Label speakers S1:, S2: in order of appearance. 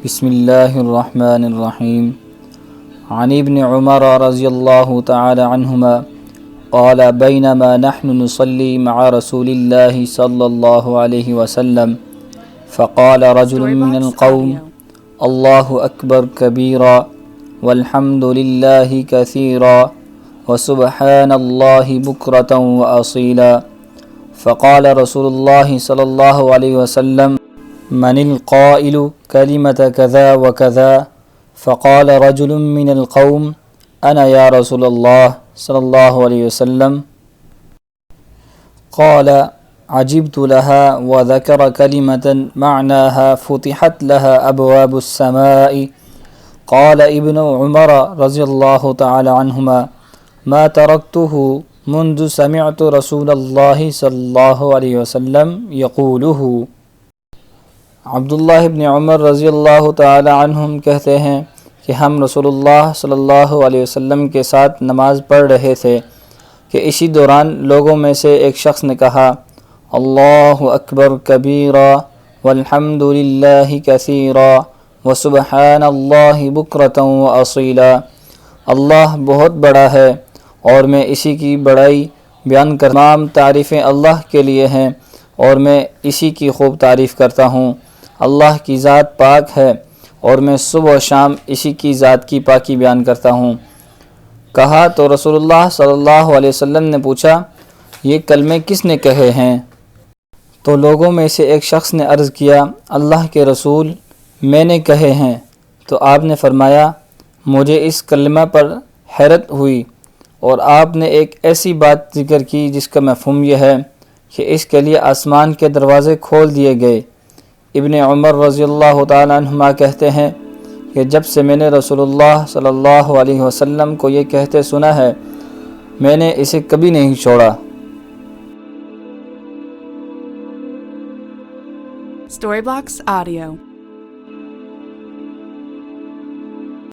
S1: بسم اللہ الرحمن الرحیم عن ابن عمر رضی اللہ تعالی عنہما قال بینما نحن نصلی مع رسول اللہ صلی اللہ علیہ وسلم فقال رجل من القوم اللہ اکبر کبیرا والحمد للہ کثیرا وسبحان اللہ بکرة وأصیلا فقال رسول اللہ صلی اللہ علیہ وسلم من القائل كلمة كذا وكذا فقال رجل من القوم أنا يا رسول الله صلى الله عليه وسلم قال عجبت لها وذكر كلمة معناها فتحت لها أبواب السماء قال ابن عمر رضي الله تعالى عنهما ما تركته منذ سمعت رسول الله صلى الله عليه وسلم يقوله۔ عبداللہ ابن عمر رضی اللہ تعالی عنہم کہتے ہیں کہ ہم رسول اللہ صلی اللہ علیہ وسلم کے ساتھ نماز پڑھ رہے تھے کہ اسی دوران لوگوں میں سے ایک شخص نے کہا اللہ اکبر کبیرا والحمد للہ کثیرا وسبحان اللہ بکرة وأصیلا، اللہ بہت بڑا ہے اور میں اسی کی بڑائی بیان کرتا ہوں، تمام تعریفیں اللہ کے لیے ہیں اور میں اسی کی خوب تعریف کرتا ہوں، اللہ کی ذات پاک ہے اور میں صبح و شام اسی کی ذات کی پاکی بیان کرتا ہوں۔ کہا تو رسول اللہ صلی اللہ علیہ وسلم نے پوچھا یہ کلمے کس نے کہے ہیں؟ تو لوگوں میں سے ایک شخص نے عرض کیا اللہ کے رسول میں نے کہے ہیں۔ تو آپ نے فرمایا مجھے اس کلمہ پر حیرت ہوئی اور آپ نے ایک ایسی بات ذکر کی جس کا مفہوم یہ ہے کہ اس کے لیے آسمان کے دروازے کھول دیے گئے۔ ابن عمر رضی اللہ تعالی عنہما کہتے ہیں کہ جب سے میں نے رسول اللہ صلی اللہ علیہ وسلم کو یہ کہتے سنا ہے میں نے اسے کبھی نہیں چھوڑا۔
S2: Storyblocks Audio